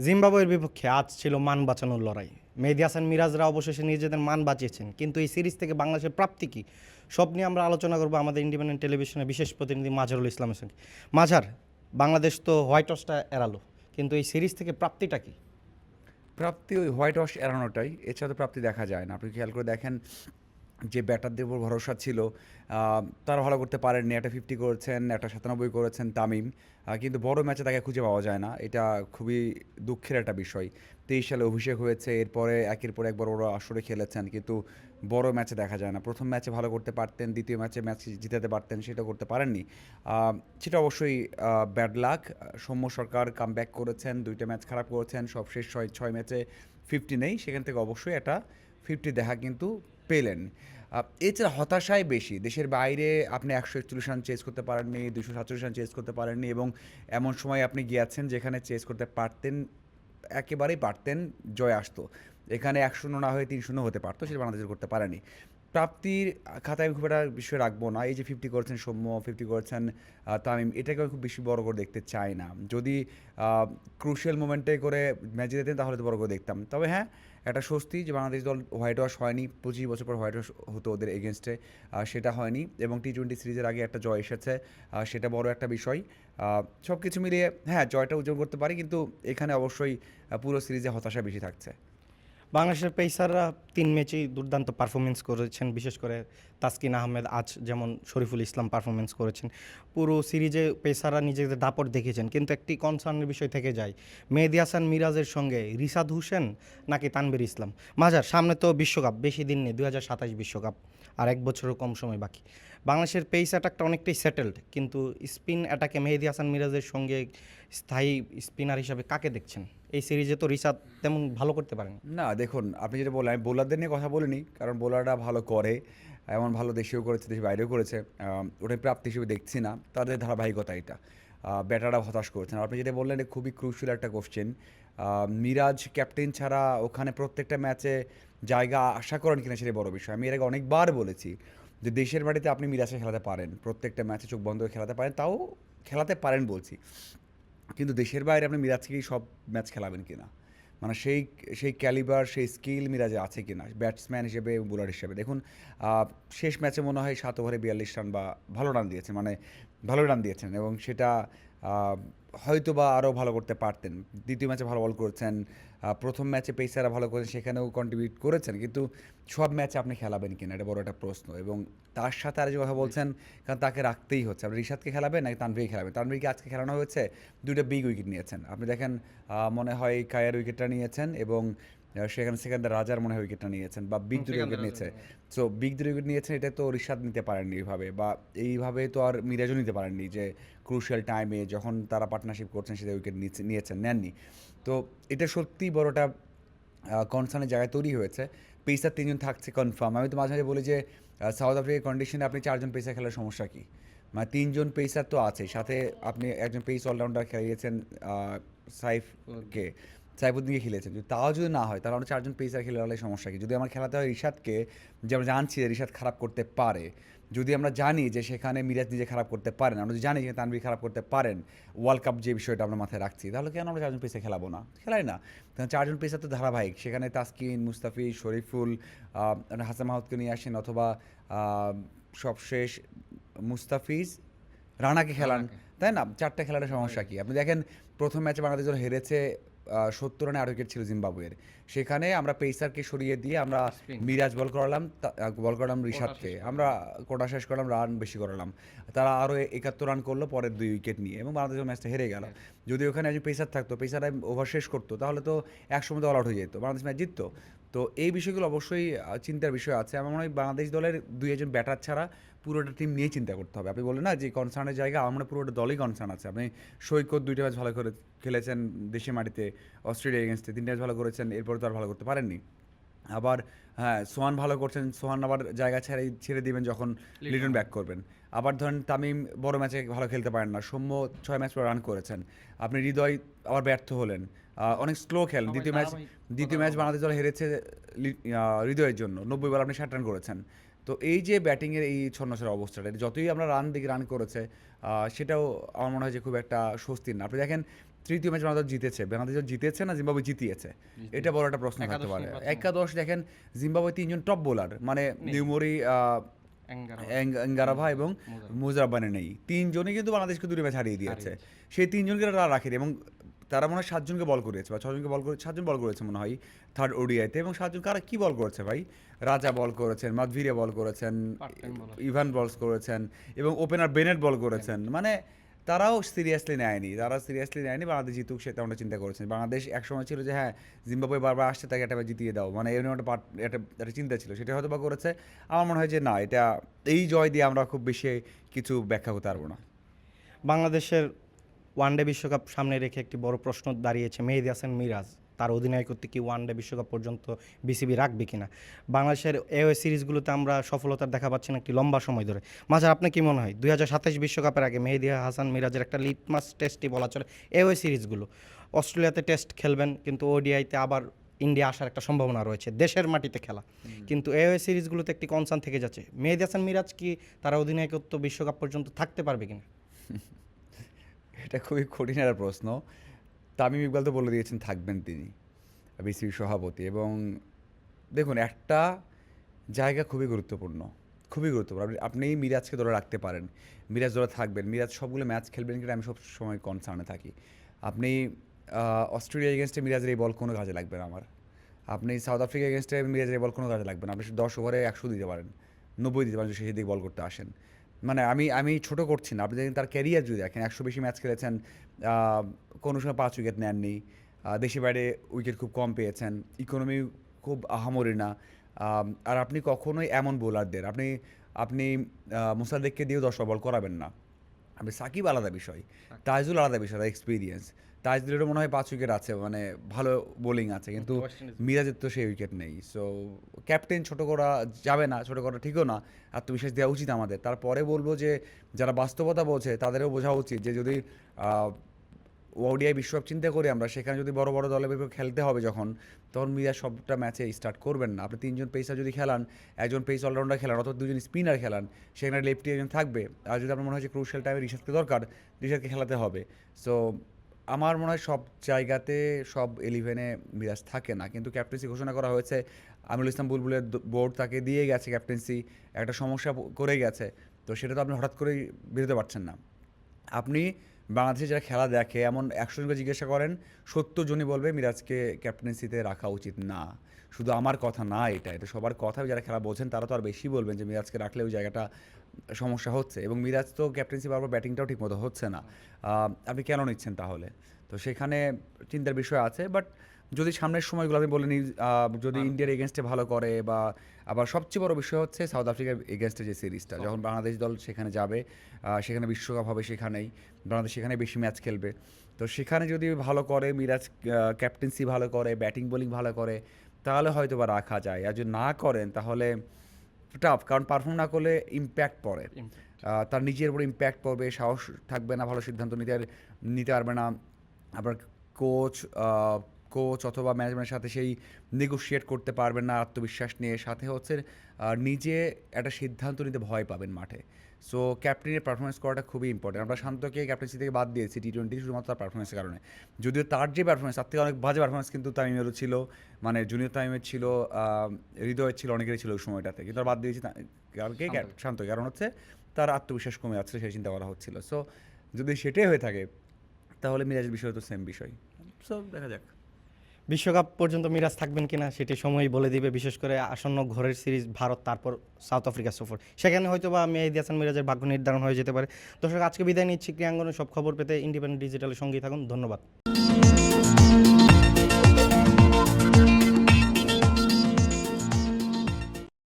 জিম্বাবুয়ের বিপক্ষে আজ ছিল মান বাঁচানোর লড়াই। মেহেদী হাসান মিরাজরা অবশেষে নিজেদের মান বাঁচিয়েছেন, কিন্তু এই সিরিজ থেকে বাংলাদেশের প্রাপ্তি কী, সব নিয়ে আমরা আলোচনা করবো আমাদের ইন্ডিপেন্ডেন্ট টেলিভিশনের বিশেষ প্রতিনিধি মাঝারুল ইসলামের সঙ্গে। মাঝার, বাংলাদেশ তো হোয়াইট হাউসটা এড়ালো, কিন্তু এই সিরিজ থেকে প্রাপ্তিটা কী? প্রাপ্তি ওই হোয়াইট ওয়াশ এড়ানোটাই, এছাড়া তো প্রাপ্তি দেখা যায় না। আপনি খেয়াল করে দেখেন, যে ব্যাটারদের উপর ভরসা ছিল তারা ভালো করতে পারেননি। একটা 50 করেছেন, একটা 97 করেছেন তামিম, কিন্তু বড় ম্যাচে তাকে খুঁজে পাওয়া যায় না। এটা খুবই দুঃখের একটা বিষয়। 23 সালে অভিষেক হয়েছে, এরপরে একের পর এক বড় বড় আসরে খেলেছেন, কিন্তু বড় ম্যাচে দেখা যায় না। প্রথম ম্যাচে ভালো করতে পারতেন, দ্বিতীয় ম্যাচে ম্যাচ জিতাতে পারতেন, সেটা করতে পারেননি। সেটা অবশ্যই ব্যাড লাক। সৌম্য সরকার কামব্যাক করেছেন, 2টা ম্যাচ খারাপ করেছেন, সবশেষ 6 ম্যাচে 50 নেই, সেখান থেকে অবশ্যই একটা 50 দেখা কিন্তু পেলেন। এছাড়া হতাশাই বেশি। দেশের বাইরে আপনি 141 রান চেজ করতে পারেননি, 247 রান চেজ করতে পারেননি, এবং এমন সময় আপনি গিয়েছেন যেখানে চেজ করতে পারতেন, একেবারেই পারতেন, জয় আসতো। এখানে 1-0 না হয়ে 3-0 হতে পারতো, সেটা বাংলাদেশের করতে পারেনি। প্রাপ্তির খাতায় আমি খুব একটা বিষয় রাখবো না। এই যে 50 করেছেন সৌম্য, 50 করেছেন তামিম, এটাকে আমি খুব বেশি বড় করে দেখতে চাই না। যদি ক্রুশিয়াল মোমেন্টে করে ম্যাচ জিতেতেন তাহলে তো বড় করে দেখতাম। তবে হ্যাঁ, একটা স্বস্তি যে বাংলাদেশ দল হোয়াইট ওয়াশ হয়নি। 25 বছর পর হোয়াইট ওয়াশ হতো ওদের এগেনস্টে, সেটা হয়নি, এবং টি-20 সিরিজের আগে একটা জয় এসেছে, সেটা বড় একটা বিষয়। সব কিছু মিলিয়ে হ্যাঁ, জয়টা উজ্জ্বল করতে পারি, কিন্তু এখানে অবশ্যই পুরো সিরিজে হতাশা বেশি থাকছে। বাংলাদেশের পেসাররা 3 ম্যাচেই দুর্দান্ত পারফরমেন্স করেছেন, বিশেষ করে তাসকিন আহমেদ, আজ যেমন শরীফুল ইসলাম পারফরমেন্স করেছেন। পুরো সিরিজে পেসাররা নিজেদের দাপট দেখিয়েছেন, কিন্তু একটি কনসার্নের বিষয় থেকে যায়, মেহেদী হাসান মিরাজের সঙ্গে রিশাদ হোসেন নাকি তানভীর ইসলাম। মাঝার, সামনে তো বিশ্বকাপ, বেশি দিন নেই, 2027 বিশ্বকাপ, আর 1 বছরও কম সময় বাকি। বাংলাদেশের পেস অ্যাটাকটা অনেকটাই সেটেলড, কিন্তু স্পিন অ্যাটাকে মেহেদী হাসান মিরাজের সঙ্গে স্থায়ী স্পিনার হিসাবে কাকে দেখছেন? এই সিরিজে তো রিশাদ তেমন ভালো করতে পারেন। না, দেখুন, আপনি যেটা বললেন, আমি বোলারদের নিয়ে কথা বলিনি, কারণ বোলাররা ভালো করে, এমন ভালো দেশেও করেছে, দেশের বাইরেও করেছে। ওটাই প্রাপ্তি হিসেবে দেখছি না, তাদের ধারাবাহিকতা এটা। ব্যাটাররা হতাশ করেছেন। আর আপনি যেটা বললেন, এটা খুবই ক্রুশিয়াল একটা কোশ্চেন। মিরাজ ক্যাপ্টেন ছাড়া ওখানে প্রত্যেকটা ম্যাচে জায়গা আশা করেন কিনা সেটা বড় বিষয়। আমি এর আগে অনেকবার বলেছি যে দেশের মাটিতে আপনি মিরাজকে খেলাতে পারেন, প্রত্যেকটা ম্যাচে চোখ বন্ধ করে খেলাতে পারেন, তাও খেলাতে পারেন বলছি, কিন্তু দেশের বাইরে আপনি মিরাজকেই সব ম্যাচ খেলাবেন কিনা, মানে সেই সেই ক্যালিবার, সেই স্কিল মিরাজে আছে কিনা ব্যাটসম্যান হিসেবে এবং বোলার হিসেবে। দেখুন, শেষ ম্যাচে মনে হয় 7 ওভারে 42 রান বা ভালো রান দিয়েছেন, মানে ভালো রান দিয়েছেন, এবং সেটা হয়তো বা আরও ভালো করতে পারতেন। দ্বিতীয় ম্যাচে ভালো বল করেছেন, প্রথম ম্যাচে পেসাররা ভালো করেছেন, সেখানেও কন্ট্রিবিউট করেছেন, কিন্তু সব ম্যাচে আপনি খেলাবেন কিনা এটা বড় একটা প্রশ্ন। এবং তার সাথে আর যে কথা বলছেন, কারণ তাকে রাখতেই হচ্ছে, আপনি রিশাদকে খেলাবেন নাকি তানভীরকে খেলাবেন? তানভীরকে আজকে খেলানো হয়েছে, 2টা বিগ উইকেট নিয়েছেন। আপনি দেখেন, মনে হয় কায়ার উইকেটটা নিয়েছেন, এবং সেখানে সেকেন্ডার রাজার মনে হয় উইকেটটা নিয়েছেন, বা বিগ 2টা উইকেট নিয়েছে। সো বিগ 2টা উইকেট নিয়েছেন, এটা তো রিশাদ নিতে পারেননি এইভাবে, বা এইভাবে তো আর মিরাজও নিতে পারেননি, যে ক্রুশিয়াল টাইমে যখন তারা পার্টনারশিপ করছেন সেটা উইকেট নিয়েছেন, নেননি। তো এটা সত্যিই বড়টা কনসার্নের জায়গায় তৈরি হয়েছে। পেসার 3 জন থাকছে কনফার্ম। আমি তো মাঝে মাঝে বলি যে সাউথ আফ্রিকার কন্ডিশনে আপনি 4 জন পেসার খেলার সমস্যা কী? মানে 3 জন পেসার তো আছেই, সাথে আপনি একজন পেস অলরাউন্ডার খেলিয়েছেন, সাইফকে, সাইফুদ্দিনকে খেলিয়েছেন। যদি তাও যদি না হয়, তাহলে আমরা 4 জন পেসার খেলালে সমস্যা কী? যদি আমার খেলাতে হয় রিশাদকে, যে আমরা জানছি যে রিশাদ খারাপ করতে পারে, যদি আমরা জানি যে সেখানে মিরাজ নিজে খারাপ করতে পারেন, আমরা যদি জানি যে তানভীর খারাপ করতে পারেন, ওয়ার্ল্ড কাপ যে বিষয়টা আমরা মাথায় রাখছি, তাহলে কেন আমরা 4 জন পেসার খেলাবো না? খেলাই না। কারণ 4 জন পেসার তো ধারাবাহিক, সেখানে তাসকিন, মুস্তাফিজ, শরীফুল, হাসান মাহমুদকে নিয়ে আসেন, অথবা সবশেষ মুস্তাফিজ, রানাকে খেলান, তাই না? 4টা খেলার সমস্যা কী? আপনি দেখেন, প্রথম ম্যাচে বাংলাদেশ যখন হেরেছে 70 রানে 8 উইকেট ছিল জিম্বাবুয়ের, সেখানে আমরা পেসারকে সরিয়ে দিয়ে আমরা মিরাজ বল করালাম রিশাদকে, আমরা কোটা শেষ করলাম, রান বেশি করালাম, তারা আরও 71 রান করলো পরের 2 উইকেট নিয়ে, এবং বাংলাদেশ ম্যাচটা হেরে গেল। যদি ওখানে একজন পেসার থাকতো, পেসার ওভার শেষ করতো, তাহলে তো 100 মধ্যে অল আউট হয়ে যেত, বাংলাদেশ ম্যাচ জিততো। তো এই বিষয়গুলো অবশ্যই চিন্তার বিষয় আছে। আমার মনে হয় বাংলাদেশ দলের 2 একজন ব্যাটার ছাড়া পুরোটা টিম নিয়ে চিন্তা করতে হবে। আপনি বললেন না যে কনসার্নের জায়গা, আমার মনে হয় পুরোটা দলই কনসার্ন আছে। আপনি সৈকত 2টা ম্যাচ ভালো করে খেলেছেন দেশের মাটিতে, অস্ট্রেলিয়া এগেনস্টে 3টা ম্যাচ ভালো করেছেন, এরপরে তো আর ভালো করতে পারেননি। আবার হ্যাঁ, সোহান ভালো করছেন, সোহান আবার জায়গা ছেড়ে দিবেন যখন লিটন ব্যাক করবেন। আবার ধরেন তামিম বড় ম্যাচে ভালো খেলতে পারেন না, সৌম্য 6 ম্যাচ পর রান করেছেন, আপনি হৃদয় আবার ব্যর্থ হলেন, অনেক স্লো খেলেন। দ্বিতীয় ম্যাচ বাংলাদেশ দল হেরেছে হৃদয়ের জন্য, 90 বল আপনি 60 রান করেছেন। তো এই যে ব্যাটিংয়ের এই ছন্নছাড়া অবস্থাটা, যতই আমরা রান করেছে, সেটাও আমার মনে হয় যে খুব একটা স্বস্তির না। আপনি দেখেন, তৃতীয় ম্যাচ বাংলাদেশ জিতেছে, বাংলাদেশ জিতেছে না জিম্বাবুয়ে জিতিয়েছে, এটা বড় একটা প্রশ্ন থাকতে পারে। একাদশ দেখেন জিম্বাবুয়ে 3জন টপ বোলার, মানে নিউমরি, এঙ্গারাভা এবং মুজারবানে নেই, 3জনই কিন্তু বাংলাদেশকে 2 ম্যাচ হারিয়ে দিয়েছে। সেই 3জনকে তারা রাখেনি এবং তারা মনে হয় 7জনকে বল করেছে বা 6জনকে বল করে, 7জন বল করেছে মনে হয় থার্ড ওডিআইতে। এবং 7জন কারা কী বল করেছে ভাই? রাজা বল করেছেন, মাধভিরে বল করেছেন, ইভান বলস করেছেন এবং ওপেনার বেনেট বল করেছেন। মানে তারাও সিরিয়াসলি নেয়নি, বাংলাদেশ জিতুক সে তেমনটা চিন্তা করেছেন। বাংলাদেশ একসময় ছিল যে হ্যাঁ জিম্বাবুয়ে বারবার আসছে, তাকে একটা জিতিয়ে দাও, মানে এরকম একটা চিন্তা ছিল, সেটা হয়তো বা করেছে। আমার মনে হয় যে না, এটা এই জয় দিয়ে আমরা খুব বেশি কিছু ব্যাখ্যা করতে পারবো না। বাংলাদেশের ওয়ানডে বিশ্বকাপ সামনে রেখে একটি বড় প্রশ্ন দাঁড়িয়েছে মেহেদী হাসান মিরাজ, তার অধিনায়কত্বে কি ওয়ানডে বিশ্বকাপ পর্যন্ত বিসিবি রাখবে কিনা। বাংলাদেশের এওএ সিরিজগুলোতে আমরা সফলতার দেখা পাচ্ছি না একটি লম্বা সময় ধরে। মাঝার আপনার কি মনে হয় 2027 বিশ্বকাপের আগে মেহেদী হাসান মিরাজের একটা লিটমাস টেস্টই বলা চলে এওএ সিরিজগুলো? অস্ট্রেলিয়াতে টেস্ট খেলবেন, কিন্তু ওডিআইতে আবার ইন্ডিয়া আসার একটা সম্ভাবনা রয়েছে, দেশের মাটিতে খেলা, কিন্তু এওএ সিরিজগুলোতে একটি কনসার্ন থেকে যাচ্ছে। মেহেদী হাসান মিরাজ কি তারা অধিনায়কত্ব বিশ্বকাপ পর্যন্ত থাকতে পারবে কিনা? এটা খুবই কঠিন একটা প্রশ্ন। তামিম ইকবাল তো বলে দিয়েছেন থাকবেন তিনি, বিসিবি সভাপতি। এবং দেখুন, একটা জায়গা খুবই গুরুত্বপূর্ণ, আপনি মিরাজকে ধরে রাখতে পারেন, মিরাজ ধরে থাকবেন, মিরাজ সবগুলো ম্যাচ খেলবেন কিনা আমি সব সময় কনসার্নে থাকি। আপনি অস্ট্রেলিয়া এগেনস্টে মিরাজের এই বল কোনো কাজে লাগবে না আমার। আপনি সাউথ আফ্রিকা এগেনস্টে মিরাজের এই বল কোনো কাজে লাগবে না। আপনি 10 ওভারে 100 দিতে পারেন, 90 দিতে পারেন, শেষের দিকে বল করতে আসেন। মানে আমি ছোটো করছি না, আপনি দেখেন তার ক্যারিয়ার যদি দেখেন 100 বেশি ম্যাচ খেলেছেন, কোনো সময় 5 উইকেট নেননি, দেশে বাইরে উইকেট খুব কম পেয়েছেন, ইকোনমি খুব আহামরি না। আর আপনি কখনোই এমন বোলারদের আপনি মোসাদ্দেককে দিয়েও 10 বল করাবেন না। আপনি সাকিব আলাদা বিষয়, তাইজুল আলাদা বিষয়, তার এক্সপিরিয়েন্স। তাইজুলেরও মনে হয় 5 উইকেট আছে, মানে ভালো বোলিং আছে, কিন্তু মিরাজের তো সেই উইকেট নেই। সো ক্যাপ্টেন ছোটো করা যাবে না, ছোটো করা ঠিকও না, আত্মবিশ্বাস দেওয়া উচিত আমাদের। তারপরে বলবো যে যারা বাস্তবতা বোঝে তাদেরও বোঝা উচিত যে যদি ওডিআই বিশ্বকাপ চিন্তা করি আমরা, সেখানে যদি বড় বড় দলের বিপক্ষে খেলতে হবে তখন মিরাজ সবটা ম্যাচে স্টার্ট করবেন না। আপনি 3জন পেসার যদি খেলান, একজন পেস অলরাউন্ডার খেলান অথবা 2জন স্পিনার খেলান, সেখানে লেফটি একজন থাকবে। আর যদি আপনার মনে হয় যে ক্রুশিয়াল টাইমে রিশাদকে দরকার, রিশাদকে খেলাতে হবে। সো আমার মনে হয় সব জায়গাতে সব 11-এ মিরাজ থাকে না, কিন্তু ক্যাপ্টেন্সি ঘোষণা করা হয়েছে। আমিরুল ইসলাম বুলবুলের বোর্ড তাকে দিয়ে গেছে ক্যাপ্টেন্সি, একটা সমস্যা করে গেছে, তো সেটা তো আপনি হঠাৎ করেই বেরোতে পারছেন না। আপনি বাংলাদেশে যারা খেলা দেখে এমন 100 জনকে জিজ্ঞাসা করেন, 70 জনই বলবে মিরাজকে ক্যাপ্টেন্সিতে রাখা উচিত না। শুধু আমার কথা না, এটা সবার কথা। যারা খেলা বোঝেন তারা তো আর বেশি বলবেন যে মিরাজকে রাখলে ওই জায়গাটা সমস্যা হচ্ছে। এবং মিরাজ তো ক্যাপ্টেন্সি বারবার ব্যাটিংটাও ঠিকমতো হচ্ছে না, আপনি কেন নিচ্ছেন তাহলে? তো সেখানে চিন্তার বিষয় আছে। বাট যদি সামনের সময়গুলো আমি বলে নিই, যদি ইন্ডিয়ার এগেনস্টে ভালো করে, বা আবার সবচেয়ে বড় বিষয় হচ্ছে সাউথ আফ্রিকার এগেনস্টে যে সিরিজটা, যখন বাংলাদেশ দল সেখানে যাবে, সেখানে বিশ্বকাপ হবে, সেখানেই বাংলাদেশ সেখানে বেশি ম্যাচ খেলবে। তো সেখানে যদি ভালো করে মিরাজ, ক্যাপ্টেন্সি ভালো করে, ব্যাটিং বোলিং ভালো করে, তাহলে হয়তো বা রাখা যায়। আর যদি না করেন তাহলে টাফ, কারণ পারফর্ম না করলে ইম্প্যাক্ট পড়ে, তার নিজের উপর ইম্প্যাক্ট পড়বে, সাহস থাকবে না, ভালো সিদ্ধান্ত নিতে পারবে না। আবার কোচ অথবা ম্যানেজমেন্টের সাথে সেই নেগোশিয়েট করতে পারবেন না আত্মবিশ্বাস নিয়ে, সাথে হচ্ছে নিজে একটা সিদ্ধান্ত নিতে ভয় পাবেন মাঠে। সো ক্যাপ্টেনের পারফরমেন্স করাটা খুবই ইম্পর্টেন্ট। আমরা শান্তকে ক্যাপ্টেন্সি থেকে বাদ দিয়েছি T20 শুধুমাত্র তার পারফরমেন্সের কারণে, যদিও তার যে পারফরমেন্স তার থেকে অনেক বাজে পারফরমেন্স কিন্তু তামিমেরও ছিল, মানে জুনিয়র তামিমের ছিল, হৃদয়ের ছিল, অনেকেরই ছিল ওই সময়টাতে, কিন্তু বাদ দিয়েছি কারণকে শান্তকে, কারণ হচ্ছে তার আত্মবিশ্বাস কমে যাচ্ছে, সেই চিন্তা করা হচ্ছিল। সো যদি সেটাই হয়ে থাকে তাহলে মিরাজের বিষয় তো সেম বিষয়। সো দেখা যাক বিশ্বকাপ পর্যন্ত মিরাজ থাকবেন কিনা সেটি সময়ই বলে দিবে, বিশেষ করে আসন্ন ঘরের সিরিজ ভারত, তারপর সাউথ আফ্রিকা সফর, সেখানে হয়তো বা মেহেদী হাসান মিরাজের ভাগ্য নির্ধারণ হয়ে যেতে পারে। দর্শক, আজকে বিদায় নিচ্ছি। ক্রীড়াঙ্গনের সব খবর পেতে ইন্ডিপেন্ডেন্ট ডিজিটালের সঙ্গেই থাকুন। ধন্যবাদ।